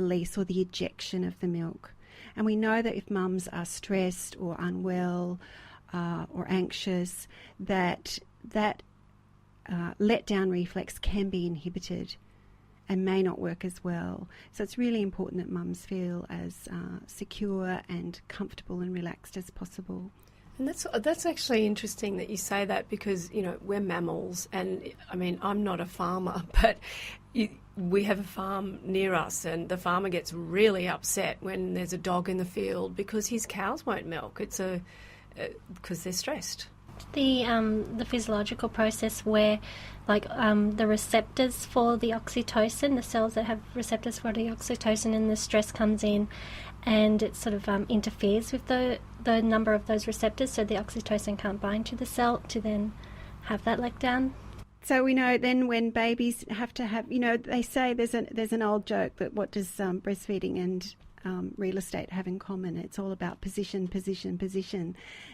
release or the ejection of the milk. And we know that if mums are stressed or unwell or anxious, that let-down reflex can be inhibited and may not work as well. So it's really important that mums feel as secure and comfortable and relaxed as possible. And that's actually interesting that you say that, because, you know, we're mammals, and I mean, I'm not a farmer, but we have a farm near us, and the farmer gets really upset when there's a dog in the field because his cows won't milk. It's because they're stressed. The physiological process where, like, the receptors for the oxytocin, the cells that have receptors for the oxytocin, and the stress comes in, and it sort of interferes with the number of those receptors, so the oxytocin can't bind to the cell to then have that letdown. So we know then when babies have to have, you know, they say there's an old joke that what does breastfeeding and real estate have in common? It's all about position,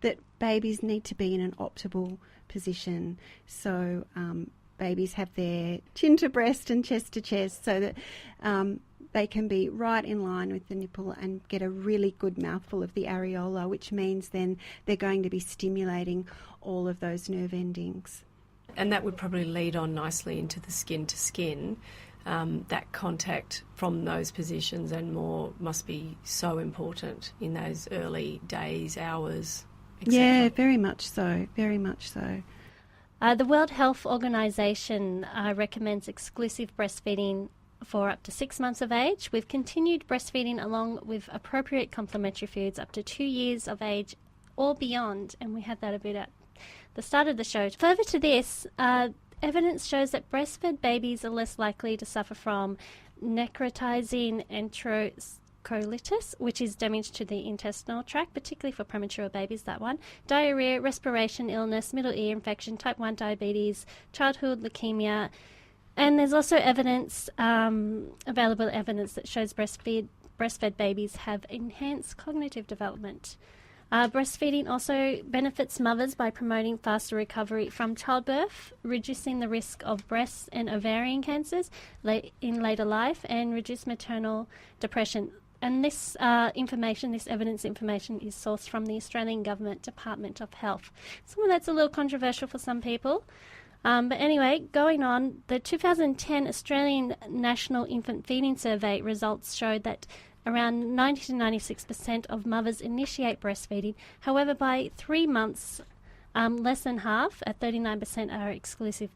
that babies need to be in an optimal position. So babies have their chin to breast and chest to chest, so that they can be right in line with the nipple and get a really good mouthful of the areola, which means then they're going to be stimulating all of those nerve endings. And that would probably lead on nicely into the skin to skin. That contact from those positions and more must be so important in those early days, hours, etc. Yeah, very much so, very much so. The World Health Organization recommends exclusive breastfeeding for up to 6 months of age, with continued breastfeeding along with appropriate complementary foods up to 2 years of age or beyond. And we had that a bit at the start of the show. Further to this, evidence shows that breastfed babies are less likely to suffer from necrotizing enterocolitis, which is damage to the intestinal tract, particularly for premature babies, that one, diarrhea, respiration illness, middle ear infection, type 1 diabetes, childhood leukemia. And there's also evidence, available evidence that shows breastfed babies have enhanced cognitive development. Breastfeeding also benefits mothers by promoting faster recovery from childbirth, reducing the risk of breast and ovarian cancers in later life, and reduce maternal depression. And this evidence information is sourced from the Australian Government Department of Health. Some of that's a little controversial for some people. But anyway, going on, the 2010 Australian National Infant Feeding Survey results showed that around 90 to 96% of mothers initiate breastfeeding. However, by 3 months, less than half, at 39%, are exclusive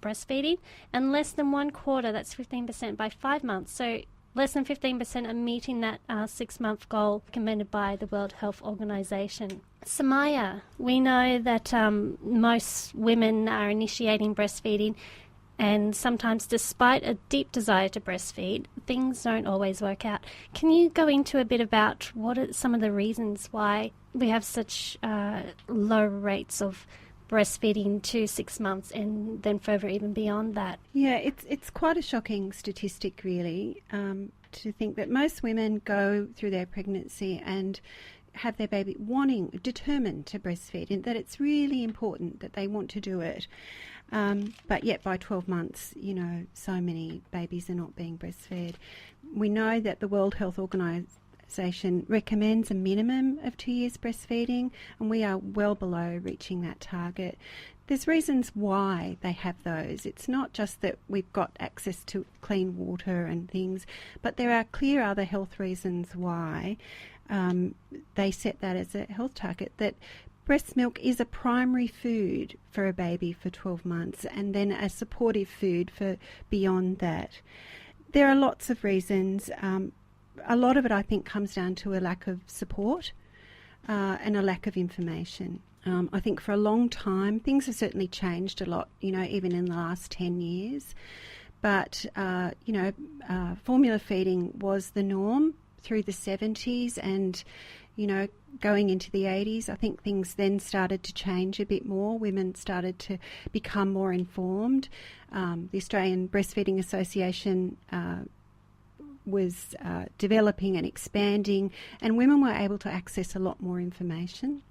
breastfeeding, and less than 1/4, that's 15%, by 5 months. So less than 15% are meeting that 6-month goal recommended by the World Health Organization. Samaya, we know that most women are initiating breastfeeding, and sometimes, despite a deep desire to breastfeed, things don't always work out. Can you go into a bit about what are some of the reasons why we have such low rates of breastfeeding to 6 months and then further even beyond that? Yeah, it's quite a shocking statistic, really, to think that most women go through their pregnancy and have their baby determined to breastfeed, and that it's really important that they want to do it. But yet by 12 months, you know, so many babies are not being breastfed. We know that the World Health Organization recommends a minimum of 2 years breastfeeding, and we are well below reaching that target. There's reasons why they have those. It's not just that we've got access to clean water and things, but there are clear other health reasons why they set that as a health target, that breast milk is a primary food for a baby for 12 months and then a supportive food for beyond that. There are lots of reasons. A lot of it, I think, comes down to a lack of support and a lack of information. I think for a long time, things have certainly changed a lot, you know, even in the last 10 years. But, formula feeding was the norm through the 70s and, you know, going into the 80s. I think things then started to change a bit more. Women started to become more informed. The Australian Breastfeeding Association was developing and expanding, and women were able to access a lot more information.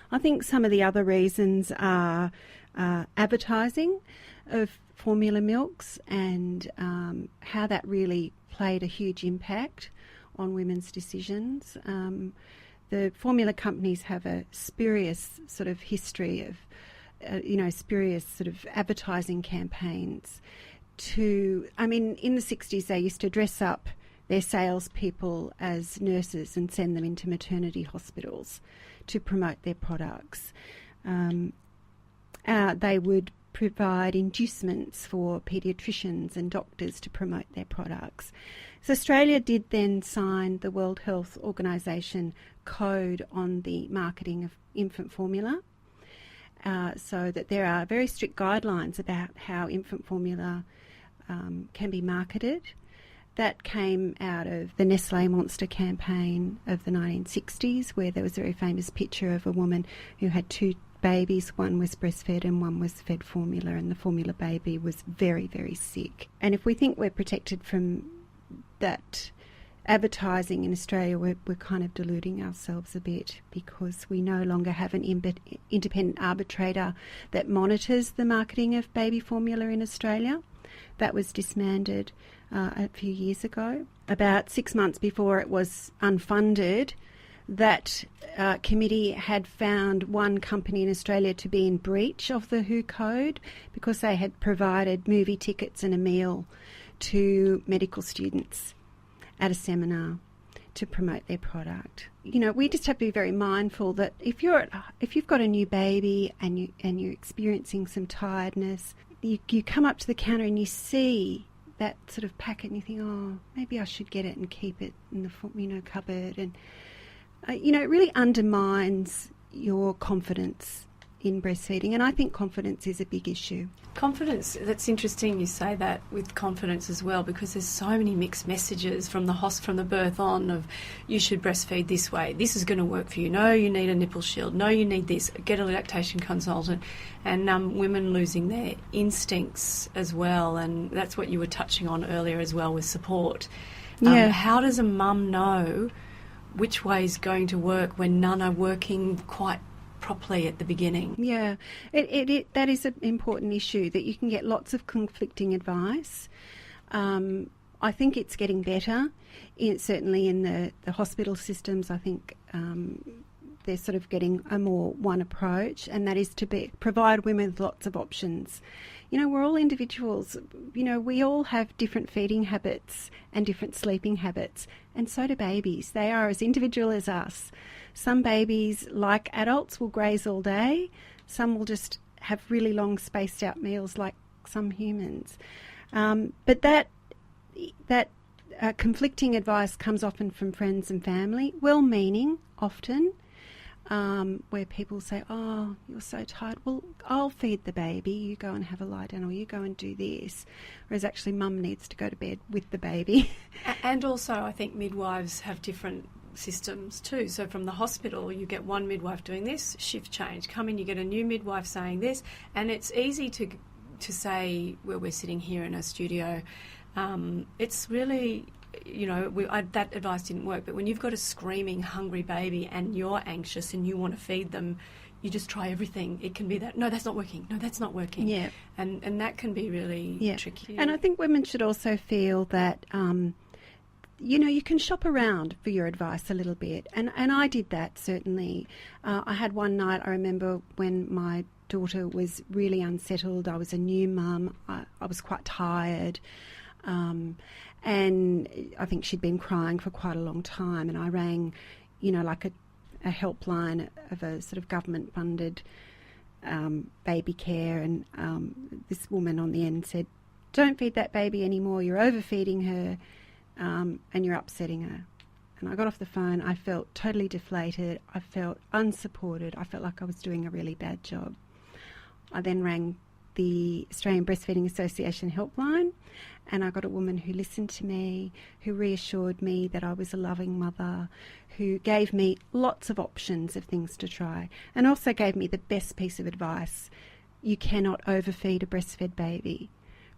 I think some of the other reasons are advertising of formula milks and how that really played a huge impact on women's decisions. The formula companies have a spurious sort of history of, spurious sort of advertising campaigns in the 60s they used to dress up their salespeople as nurses and send them into maternity hospitals to promote their products. They would provide inducements for paediatricians and doctors to promote their products. So Australia did then sign the World Health Organization code on the marketing of infant formula, so that there are very strict guidelines about how infant formula can be marketed. That came out of the Nestlé Monster campaign of the 1960s, where there was a very famous picture of a woman who had two babies. One was breastfed and one was fed formula, and the formula baby was very, very sick. And if we think we're protected from that advertising in Australia, we're kind of deluding ourselves a bit, because we no longer have an independent arbitrator that monitors the marketing of baby formula in Australia. That was disbanded a few years ago. About 6 months before it was unfunded, that committee had found one company in Australia to be in breach of the WHO code because they had provided movie tickets and a meal to medical students at a seminar to promote their product. We just have to be very mindful that if you've got a new baby and you're experiencing some tiredness, you come up to the counter and you see that sort of packet and you think, oh, maybe I should get it and keep it in the cupboard, and it really undermines your confidence in breastfeeding, and I think confidence is a big issue. Confidence, that's interesting you say that with confidence as well, because there's so many mixed messages from the birth on of you should breastfeed this way, this is going to work for you, no, you need a nipple shield, no, you need this, get a lactation consultant, and women losing their instincts as well, and that's what you were touching on earlier as well with support. Yeah. How does a mum know which way is going to work when none are working quite properly at the beginning? Yeah, that is an important issue, that you can get lots of conflicting advice. I think it's getting better, certainly in the hospital systems. I think they're sort of getting a more one approach, and that is to provide women with lots of options. We're all individuals. We all have different feeding habits and different sleeping habits, and so do babies. They are as individual as us. Some babies, like adults, will graze all day. Some will just have really long spaced out meals like some humans. But that conflicting advice comes often from friends and family, well-meaning often, where people say, oh, you're so tired, well, I'll feed the baby, you go and have a lie down, or you go and do this. Whereas actually mum needs to go to bed with the baby. And also I think midwives have different systems too. So from the hospital you get one midwife doing this, shift change, come in, you get a new midwife saying this, and it's easy to say where we're sitting here in a studio, it's really, that advice didn't work, but when you've got a screaming hungry baby and you're anxious and you want to feed them, you just try everything. It can be that, no, that's not working, no, that's not working. Yeah. And that can be really tricky. And I think women should also feel that you can shop around for your advice a little bit. And I did that, certainly. I had one night, I remember, when my daughter was really unsettled. I was a new mum. I was quite tired. And I think she'd been crying for quite a long time. And I rang, like a helpline of a sort of government-funded baby care. And this woman on the end said, don't feed that baby anymore. You're overfeeding her. And you're upsetting her. And I got off the phone, I felt totally deflated, I felt unsupported, I felt like I was doing a really bad job. I then rang the Australian Breastfeeding Association helpline, and I got a woman who listened to me, who reassured me that I was a loving mother, who gave me lots of options of things to try, and also gave me the best piece of advice: you cannot overfeed a breastfed baby.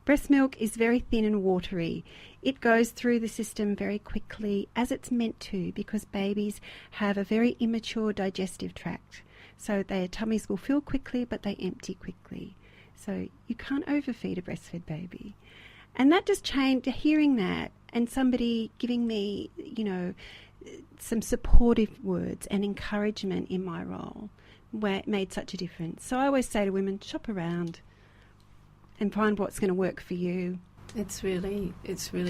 Breast milk is very thin and watery. It goes through the system very quickly, as it's meant to, because babies have a very immature digestive tract. So their tummies will fill quickly, but they empty quickly. So you can't overfeed a breastfed baby. And that just changed, hearing that and somebody giving me, some supportive words and encouragement in my role made such a difference. So I always say to women, shop around and find what's going to work for you. It's really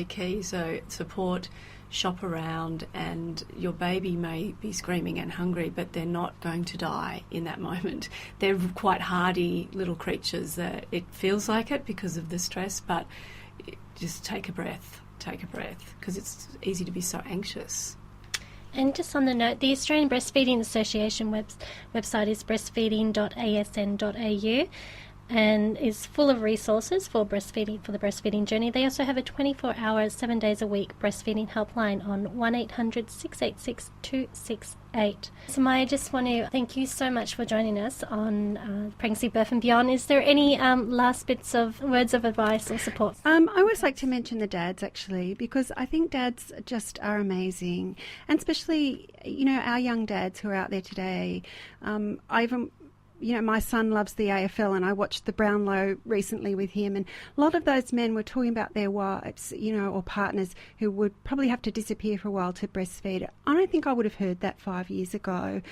key. So support, shop around, and your baby may be screaming and hungry, but they're not going to die in that moment. They're quite hardy little creatures. That it feels like it because of the stress, but just take a breath, because it's easy to be so anxious. And just on the note, the Australian Breastfeeding Association website is breastfeeding.asn.au and is full of resources for the breastfeeding journey. They also have a 24-hour, 7 days a week breastfeeding helpline on 1-800-686-268. Samaya, I just want to thank you so much for joining us on Pregnancy, Birth and Beyond. Is there any last bits of words of advice or support? I always like to mention the dads, actually, because I think dads just are amazing, and especially, our young dads who are out there today. My son loves the AFL, and I watched the Brownlow recently with him, and a lot of those men were talking about their wives, or partners who would probably have to disappear for a while to breastfeed. I don't think I would have heard that 5 years ago.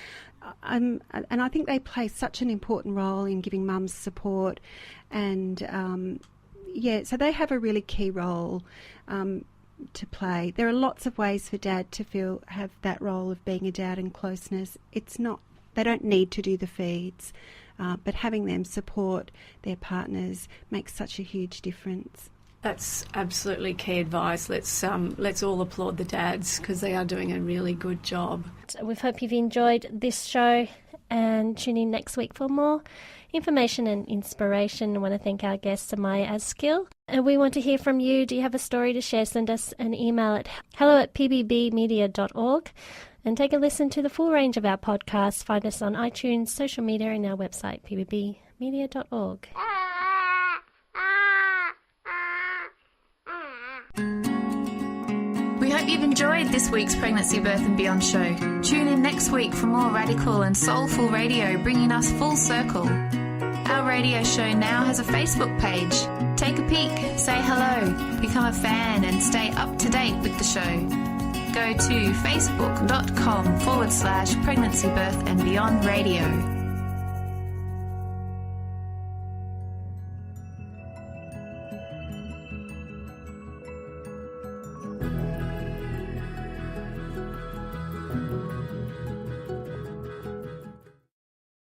And I think they play such an important role in giving mums support, and so they have a really key role to play. There are lots of ways for dad to have that role of being a dad and closeness. They don't need to do the feeds, but having them support their partners makes such a huge difference. That's absolutely key advice. Let's all applaud the dads, because they are doing a really good job. We hope you've enjoyed this show, and tune in next week for more information and inspiration. I want to thank our guest, Samaya Askill. And we want to hear from you. Do you have a story to share? Send us an email at hello@pbbmedia.org. And take a listen to the full range of our podcasts. Find us on iTunes, social media, and our website, pbbmedia.org. We hope you've enjoyed this week's Pregnancy, Birth and Beyond show. Tune in next week for more radical and soulful radio, bringing us full circle. Our radio show now has a Facebook page. Take a peek, say hello, become a fan, and stay up to date with the show. Go to facebook.com/Pregnancy, Birth and Beyond Radio.